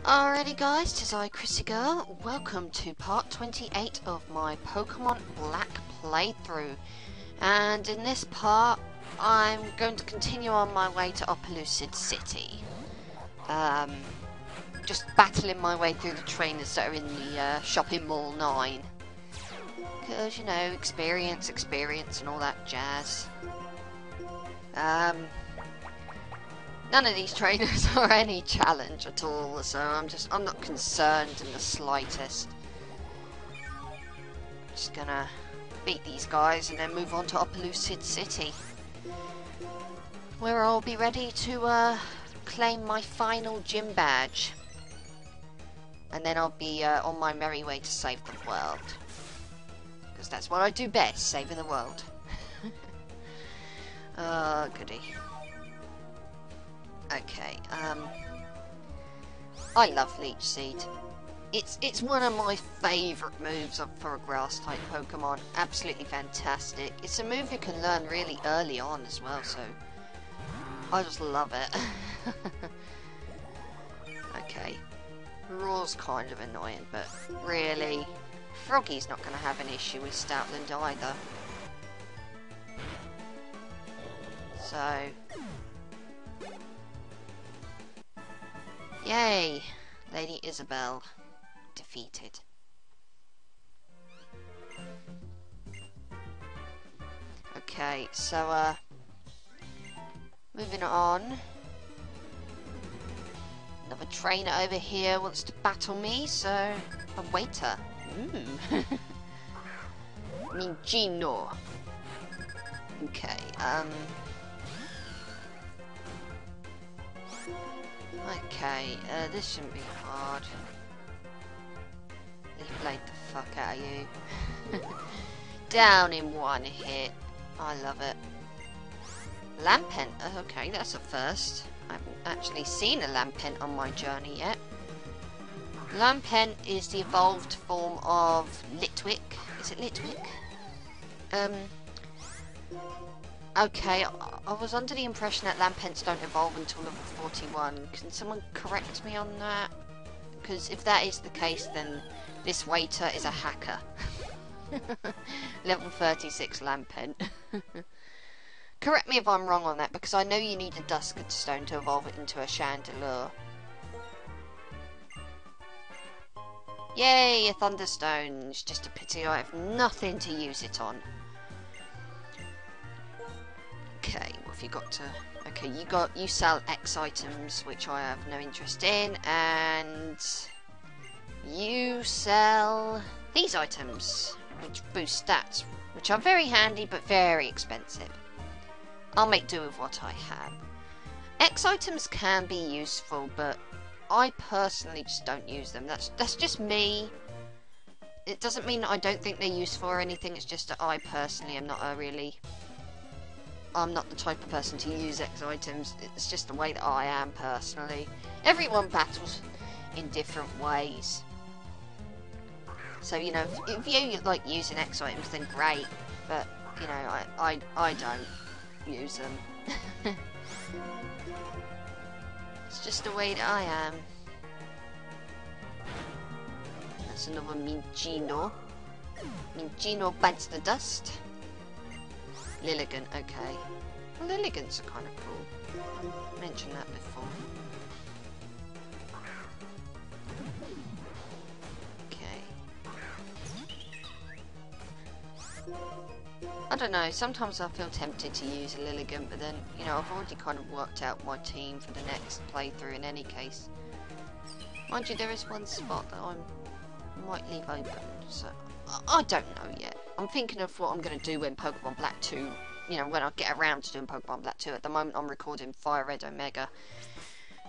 Alrighty guys, 'tis I, Chrissy Girl. Welcome to part 28 of my Pokemon Black playthrough. And in this part, I'm going to continue on my way to Opelucid City. Just battling my way through the trainers that are in the shopping mall 9. Because, you know, experience and all that jazz. None of these trainers are any challenge at all, so I'm not concerned in the slightest. Just gonna beat these guys and then move on to Opelucid City, where I'll be ready to claim my final gym badge. And then I'll be on my merry way to save the world. Because that's what I do best, saving the world. Oh, goody. Okay, I love Leech Seed. It's one of my favourite moves for a grass type Pokemon. Absolutely fantastic. It's a move you can learn really early on as well, so I just love it. Okay, Roar's kind of annoying, but really, Froggy's not going to have an issue with Stoutland either. So, yay! Lady Isabel defeated. Okay, so moving on. Another trainer over here wants to battle me, so a waiter. Minccino. Okay, okay, this shouldn't be hard. Leaf Blade the fuck out of you. Down in one hit. I love it. Lampent. Okay, that's a first. I haven't actually seen a Lampent on my journey yet. Lampent is the evolved form of Litwick. Is it Litwick? Okay, I was under the impression that Lampents don't evolve until level 41. Can someone correct me on that? Because if that is the case, then this waiter is a hacker. Level 36 Lampent. Correct me if I'm wrong on that, because I know you need a Duskard Stone to evolve it into a Chandelure. Yay, a Thunderstone. It's just a pity I have nothing to use it on. Okay, what have you got to... Okay, you sell X items, which I have no interest in, and you sell these items, which boost stats, which are very handy but very expensive. I'll make do with what I have. X items can be useful, but I personally just don't use them. That's just me. It doesn't mean that I don't think they're useful or anything, it's just that I personally am not I'm not the type of person to use X items. It's just the way that I am personally. Everyone battles in different ways. So, you know, if you like using X items, then great. But, you know, I don't use them. It's just the way that I am. That's another Minccino. Minccino bites the dust. Lilligant, okay. Well, Lilligants are kind of cool. I mentioned that before. Okay. I don't know, sometimes I feel tempted to use a Lilligant, but then, you know, I've already kind of worked out my team for the next playthrough in any case. Mind you, there is one spot that I might leave open, so I don't know yet. I'm thinking of what I'm going to do when Pokemon Black 2, you know, when I get around to doing Pokemon Black 2. At the moment I'm recording Fire Red Omega,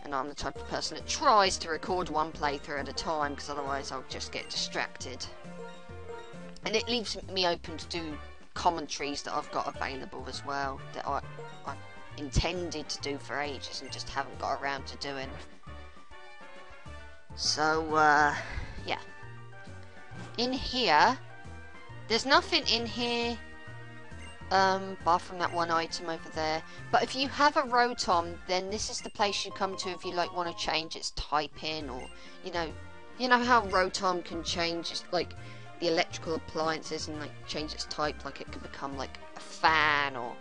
and I'm the type of person that tries to record one playthrough at a time, because otherwise I'll just get distracted. And it leaves me open to do commentaries that I've got available as well, that I intended to do for ages and just haven't got around to doing. So, yeah. In here, there's nothing in here bar from that one item over there. But if you have a Rotom, then this is the place you come to if you like want to change its typing, or you know how Rotom can change its, like, the electrical appliances and like change its type, like it can become like a fan or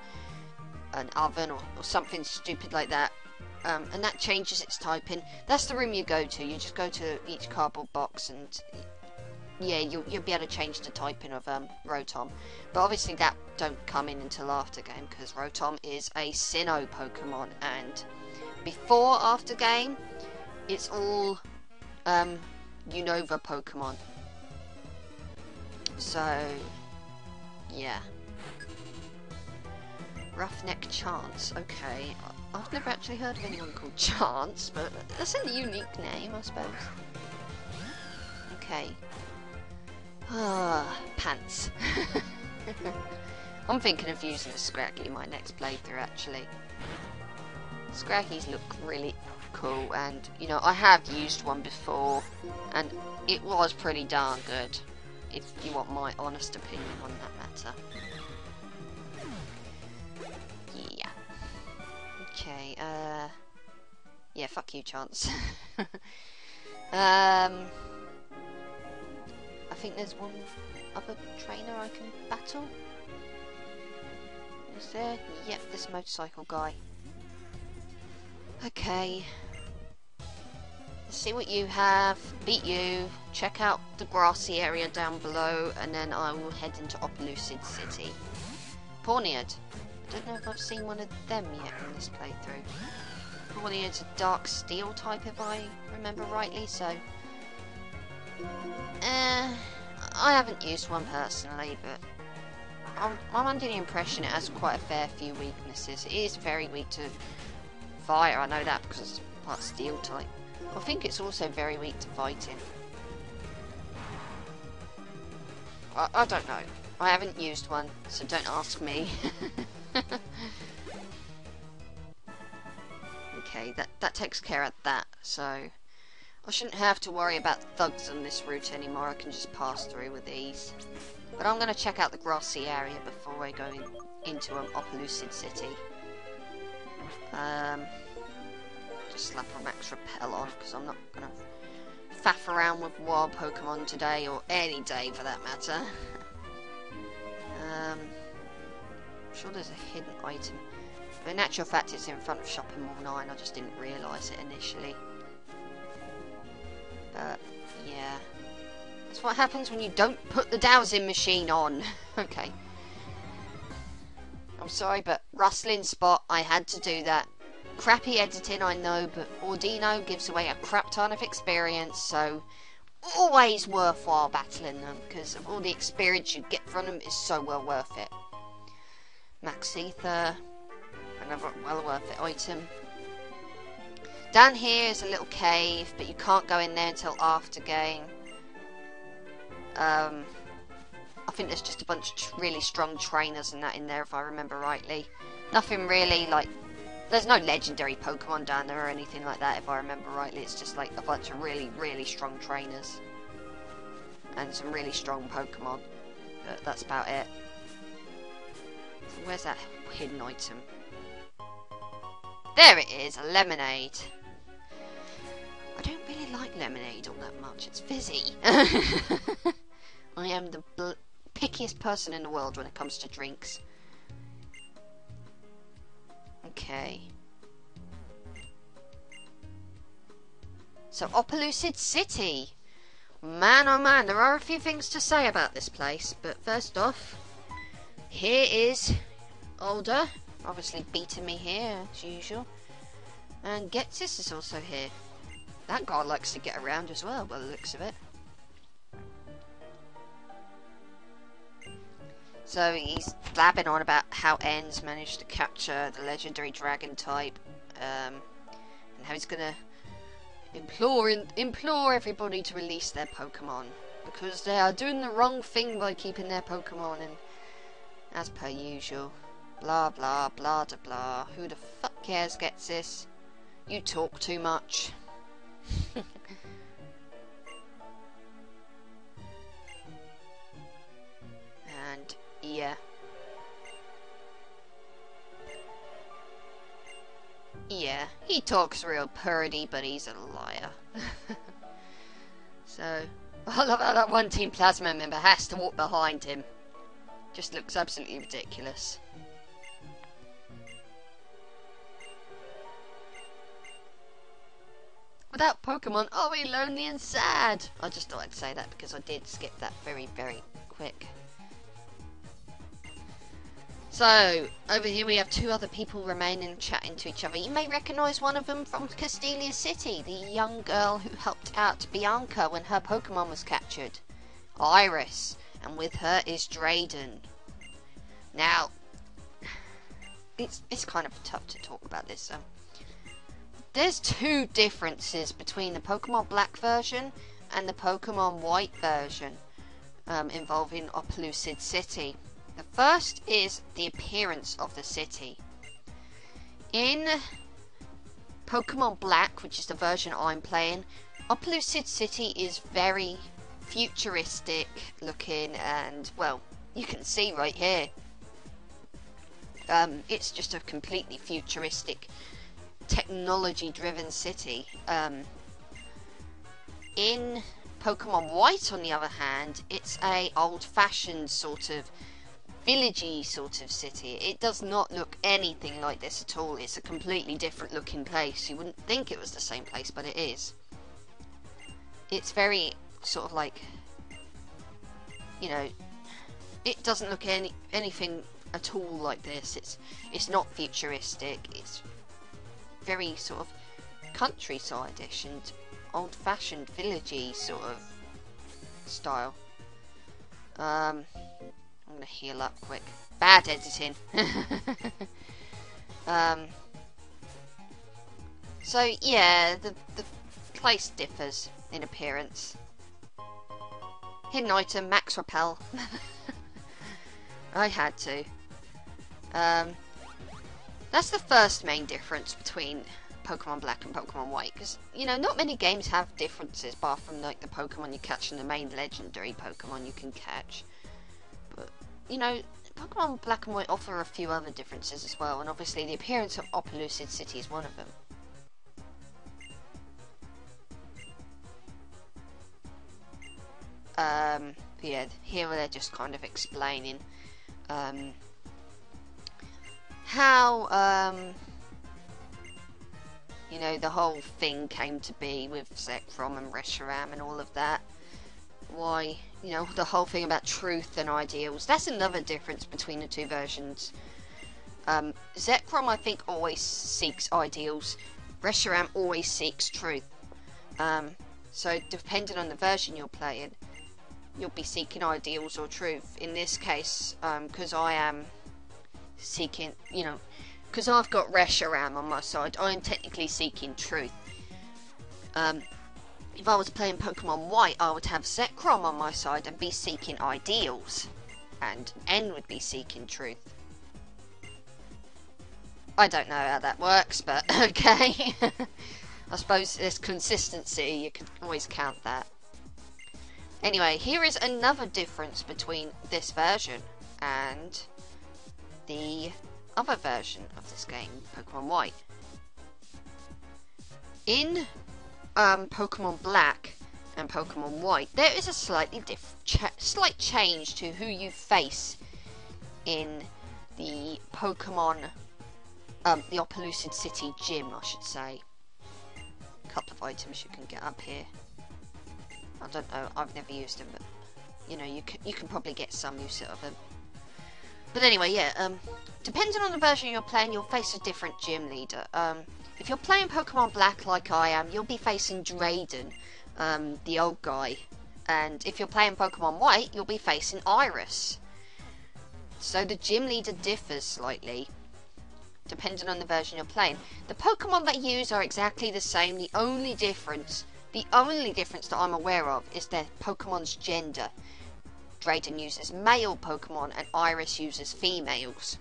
an oven or something stupid like that. And that changes its typing. That's the room you go to. You just go to each cardboard box and yeah, you'll be able to change the typing of Rotom. But obviously that don't come in until after game, because Rotom is a Sinnoh Pokemon, and before after game it's all Unova Pokemon. So yeah. Roughneck Chance, okay. I've never actually heard of anyone called Chance, but that's a unique name, I suppose. Okay. Pants. I'm thinking of using a Scraggy in my next playthrough, actually. Scraggies look really cool, and, you know, I have used one before, and it was pretty darn good, if you want my honest opinion on that matter. Yeah. Okay, yeah, fuck you, Chance. I think there's one other trainer I can battle. Is there? Yep, this motorcycle guy. Okay. Let's see what you have. Beat you. Check out the grassy area down below, and then I will head into Opelucid City. Pawniard. I don't know if I've seen one of them yet in this playthrough. Pawniard's a dark steel type, if I remember rightly, so... I haven't used one personally, but I'm under the impression it has quite a fair few weaknesses. It is very weak to fire, I know that because it's part steel type. I think it's also very weak to fighting. I don't know. I haven't used one, so don't ask me. Okay, that takes care of that, so I shouldn't have to worry about thugs on this route anymore. I can just pass through with ease. But I'm going to check out the grassy area before I go into Opelucid City. Just slap a Max Repel on, because I'm not going to faff around with wild Pokemon today, or any day for that matter. I'm sure there's a hidden item. But in actual fact it's in front of Shopping Mall 9, I just didn't realise it initially. But, yeah. That's what happens when you don't put the dowsing machine on. Okay. I'm sorry, but rustling spot, I had to do that. Crappy editing, I know, but Ordino gives away a crap ton of experience, so always worthwhile battling them, because of all the experience you get from them is so well worth it. Max Ether, another well worth it item. Down here is a little cave, but you can't go in there until after game. I think there's just a bunch of really strong trainers and that in there, if I remember rightly. Nothing really, like, there's no legendary Pokemon down there or anything like that, if I remember rightly. It's just like a bunch of really, really strong trainers. And some really strong Pokemon. But that's about it. So where's that hidden item? There it is, a lemonade. I don't really like lemonade all that much. It's fizzy. I am the pickiest person in the world when it comes to drinks. Okay. So, Opelucid City. Man, oh man, there are a few things to say about this place. But first off, here is Older. Obviously beating me here, as usual. And Getsis is also here. That guy likes to get around as well, by the looks of it. So he's blabbing on about how En's managed to capture the legendary dragon type, and how he's gonna implore everybody to release their Pokemon, because they are doing the wrong thing by keeping their Pokemon, and as per usual, blah blah blah da blah. Who the fuck cares, gets this? You talk too much. And yeah, He talks real purdy, but he's a liar. So, I love how that one Team Plasma member has to walk behind him. Just looks absolutely ridiculous. Without Pokemon, are we lonely and sad? I just thought I'd say that because I did skip that very, very quick. So, over here we have two other people remaining chatting to each other. You may recognise one of them from Castelia City, the young girl who helped out Bianca when her Pokemon was captured. Iris, and with her is Drayden. Now, it's kind of tough to talk about this. There's two differences between the Pokemon Black version and the Pokemon White version involving Opelucid City. The first is the appearance of the city. In Pokemon Black, which is the version I'm playing, Opelucid City is very futuristic looking, and, well, you can see right here. It's just a completely futuristic, technology-driven city. In Pokemon White, on the other hand, it's a old-fashioned sort of villagey sort of city. It does not look anything like this at all. It's a completely different looking place. You wouldn't think it was the same place, but it is. It's very sort of like, you know, it doesn't look anything at all like this. It's not futuristic. It's very sort of countryside-ish and old-fashioned villagey sort of style. I'm gonna heal up quick. Bad editing. So yeah, the place differs in appearance. Hidden item, Max Repel. I had to. That's the first main difference between Pokemon Black and Pokemon White, because, you know, not many games have differences, apart from, like, the Pokemon you catch and the main legendary Pokemon you can catch. But, you know, Pokemon Black and White offer a few other differences as well, and obviously the appearance of Opelucid City is one of them. Yeah, here they're just kind of explaining how, you know, the whole thing came to be with Zekrom and Reshiram and all of that. Why, you know, the whole thing about truth and ideals. That's another difference between the two versions. Zekrom, I think, always seeks ideals. Reshiram always seeks truth. So, depending on the version you're playing, you'll be seeking ideals or truth. In this case, because I am seeking, you know, because I've got Reshiram on my side, I am technically seeking truth. If I was playing Pokemon White, I would have Zekrom on my side and be seeking ideals, and N would be seeking truth. I don't know how that works, but okay. I suppose there's consistency, you can always count that. Anyway, here is another difference between this version and the other version of this game, Pokemon White. In Pokemon Black and Pokemon White, there is a slightly slight change to who you face in the Pokemon, the Opelucid City gym, I should say. A couple of items you can get up here. I don't know, I've never used them, but you know, you can probably get some use out of them. But anyway, yeah, depending on the version you're playing, you'll face a different gym leader. If you're playing Pokemon Black like I am, you'll be facing Drayden, the old guy. And if you're playing Pokemon White, you'll be facing Iris. So the gym leader differs slightly, depending on the version you're playing. The Pokemon they use are exactly the same. The only difference that I'm aware of is their Pokemon's gender. Drayden uses male Pokemon and Iris uses females.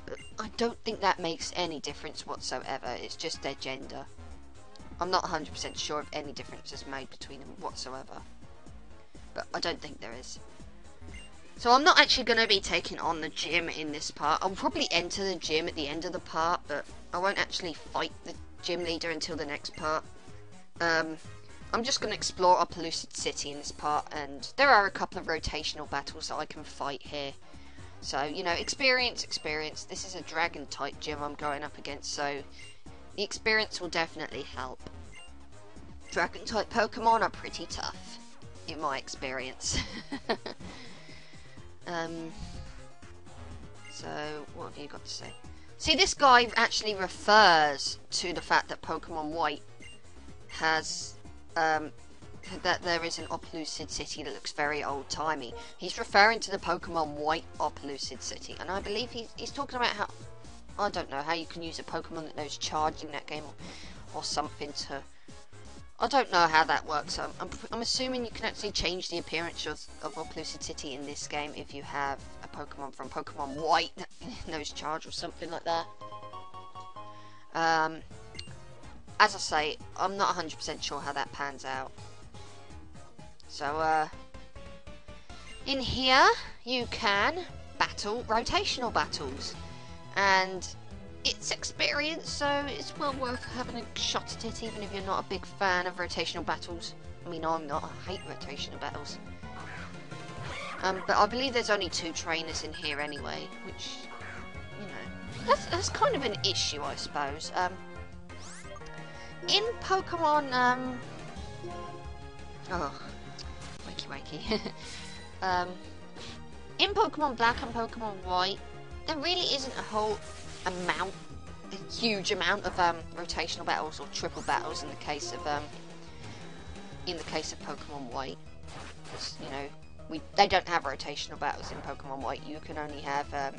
But I don't think that makes any difference whatsoever. It's just their gender. I'm not 100% sure if any difference is made between them whatsoever. But I don't think there is. So I'm not actually going to be taking on the gym in this part. I'll probably enter the gym at the end of the part, but I won't actually fight gym leader until the next part. I'm just going to explore Opelucid City in this part, and there are a couple of rotational battles that I can fight here. So, you know, experience. This is a dragon type gym I'm going up against, so the experience will definitely help. Dragon type Pokemon are pretty tough, in my experience. So, what have you got to say? See, this guy actually refers to the fact that Pokemon White has, that there is an Opelucid City that looks very old-timey. He's referring to the Pokemon White Opelucid City, and I believe he's talking about how, I don't know, how you can use a Pokemon that knows charge in that game, or something to, I don't know how that works. I'm assuming you can actually change the appearance of Opelucid City in this game if you have a Pokemon from Pokemon White that knows charge or something like that. As I say, I'm not 100% sure how that pans out. So, in here, you can battle rotational battles. And it's experience, so it's well worth having a shot at it, even if you're not a big fan of rotational battles. I mean, I'm not. I hate rotational battles. But I believe there's only 2 trainers in here anyway, which, you know, that's kind of an issue, I suppose. In Pokemon, oh, wakey. In Pokemon Black and Pokemon White, there really isn't a huge amount of rotational battles or triple battles in the case of Pokemon White. Because, you know, they don't have rotational battles in Pokemon White. You can only have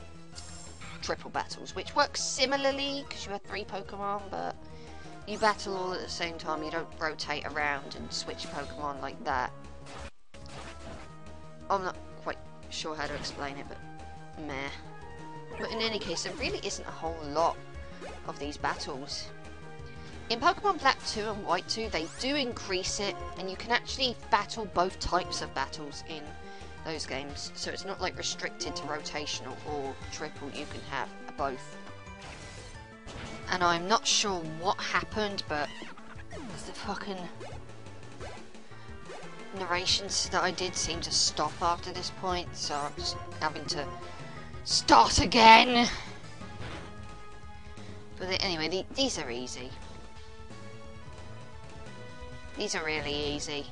triple battles, which works similarly because you have 3 Pokemon, but you battle all at the same time. You don't rotate around and switch Pokemon like that. I'm not quite sure how to explain it, but meh. But in any case, there really isn't a whole lot of these battles. In Pokemon Black 2 and White 2, they do increase it, and you can actually battle both types of battles in those games. So it's not like restricted to rotational or triple, you can have both. And I'm not sure what happened, but the fucking narrations that I did seem to stop after this point, so I'm just having to start again. But anyway, these are easy. These are really easy.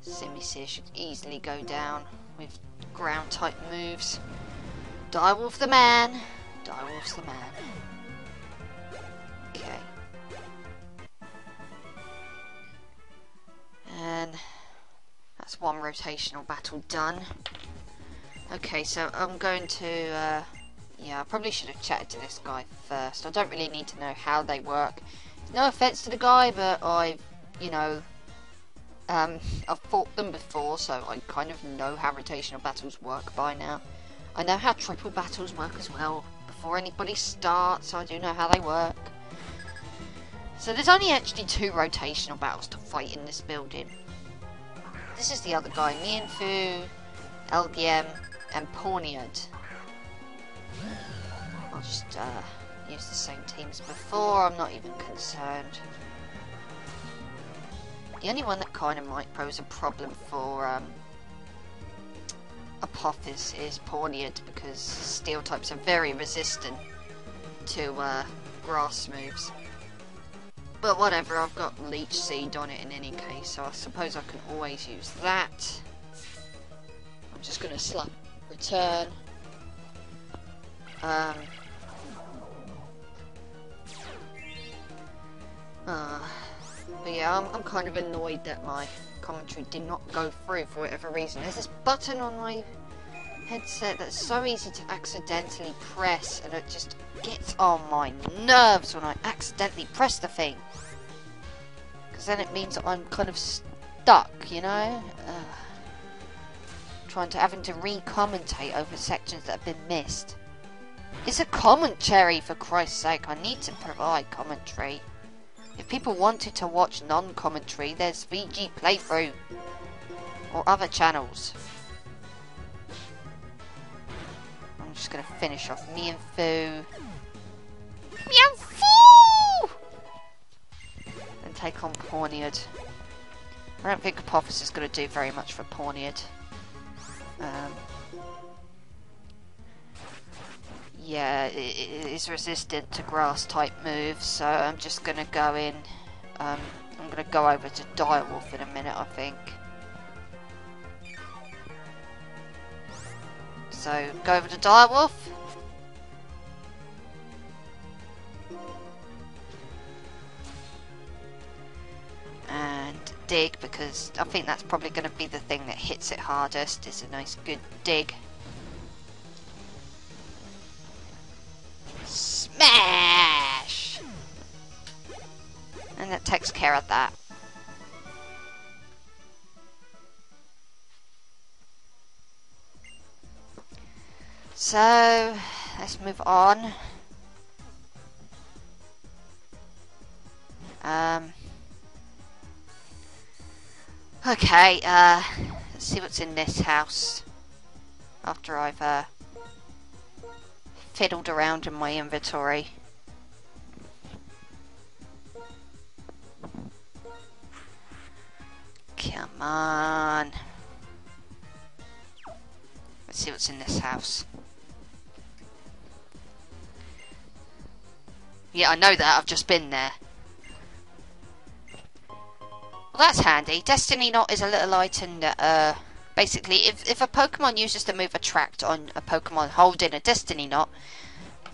Simisear should easily go down with ground type moves. Direwolf the man. Direwolf's the man. Okay. And that's one rotational battle done. Okay, so I'm going to, yeah, I probably should have chatted to this guy first. I don't really need to know how they work. No offense to the guy, but I've fought them before, so I kind of know how rotational battles work by now. I know how triple battles work as well. Before anybody starts, I do know how they work. So there's only actually 2 rotational battles to fight in this building. This is the other guy, Mienfoo, LDM, and Pawniard. I'll just use the same teams before, I'm not even concerned. The only one that kind of might pose a problem for Apophis is Pawniard, because steel types are very resistant to grass moves. But whatever, I've got Leech Seed on it in any case, so I suppose I can always use that. I'm just going to slap return. But yeah, I'm kind of annoyed that my commentary did not go through for whatever reason. There's this button on my headset that's so easy to accidentally press, and it just gets on my nerves when I accidentally press the thing. Because then it means that I'm kind of stuck, you know? Having to re-commentate over sections that have been missed. It's a commentary, for Christ's sake. I need to provide commentary. If people wanted to watch non-commentary, there's VG Playthrough or other channels. I'm just going to finish off Meowth. Meowth! And take on Pawniard. I don't think Apophis is going to do very much for Pawniard. Yeah, it is resistant to grass type moves, so I'm just going to go in. I'm going to go over to Direwolf in a minute, I think. So, go over to Direwolf. And dig, because I think that's probably going to be the thing that hits it hardest. It's a nice good dig. Smash! And that takes care of that. So, let's move on. Okay, let's see what's in this house. After I've fiddled around in my inventory. Come on. Let's see what's in this house. Yeah, I know that. I've just been there. Well, that's handy. Destiny Knot is a little item that, basically, if a Pokemon uses the move Attract on a Pokemon holding a Destiny Knot,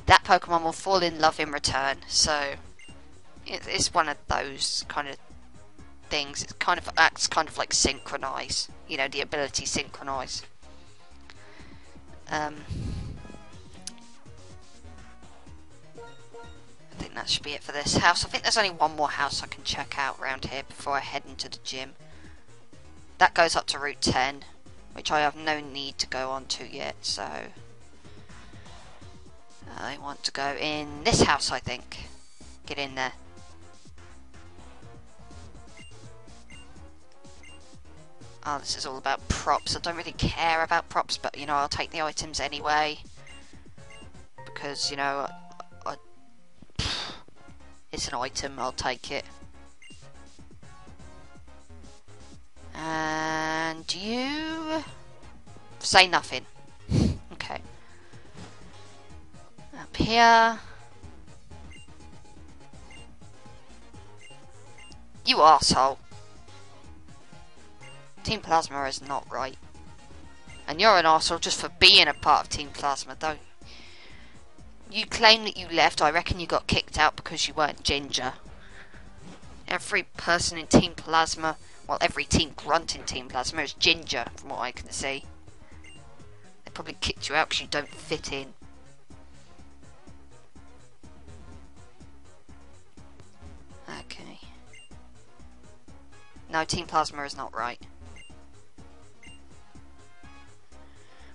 that Pokemon will fall in love in return. So, it's one of those kind of things. It kind of acts kind of like Synchronize. You know, the ability Synchronize. I think that should be it for this house. I think there's only one more house I can check out around here before I head into the gym. That goes up to Route 10, which I have no need to go on to yet, so I want to go in this house, I think. Get in there. Oh, this is all about props. I don't really care about props, but, you know, I'll take the items anyway. Because, you know, it's an item, I'll take it. And you say nothing. Okay. Up here. You arsehole. Team Plasma is not right. And you're an arsehole just for being a part of Team Plasma, though. You claim that you left. I reckon you got kicked out because you weren't ginger. Every person in Team Plasma, well, every Team Grunt in Team Plasma is ginger, from what I can see. They probably kicked you out because you don't fit in. Okay. No, Team Plasma is not right.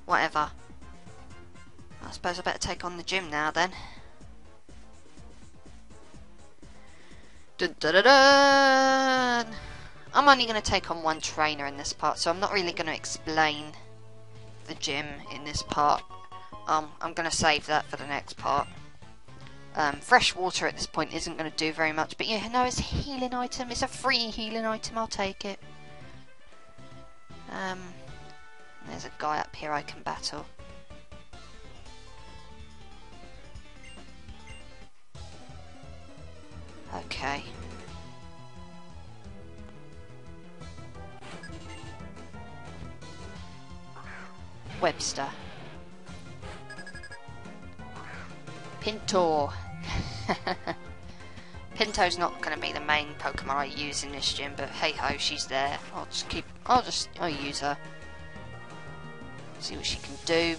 Whatever. I suppose I better take on the gym now then. Dun, dun, dun, dun. I'm only going to take on one trainer in this part, so I'm not really going to explain the gym in this part. I'm going to save that for the next part. Fresh water at this point isn't going to do very much, but yeah, no, it's a healing item. It's a free healing item. I'll take it. There's a guy up here I can battle. Okay. Webster. Pinto. Pinto's not going to be the main Pokemon I use in this gym, but hey ho, she's there. I'll use her. See what she can do.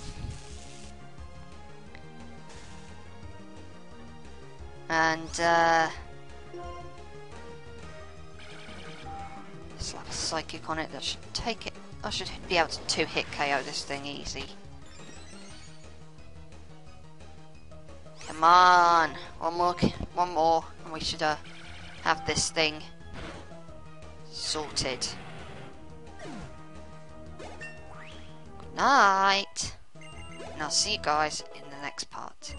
And slap a psychic on it. That should take it. I should be able to 2-hit KO this thing easy. Come on, one more, and we should have this thing sorted. Good night. and I'll see you guys in the next part.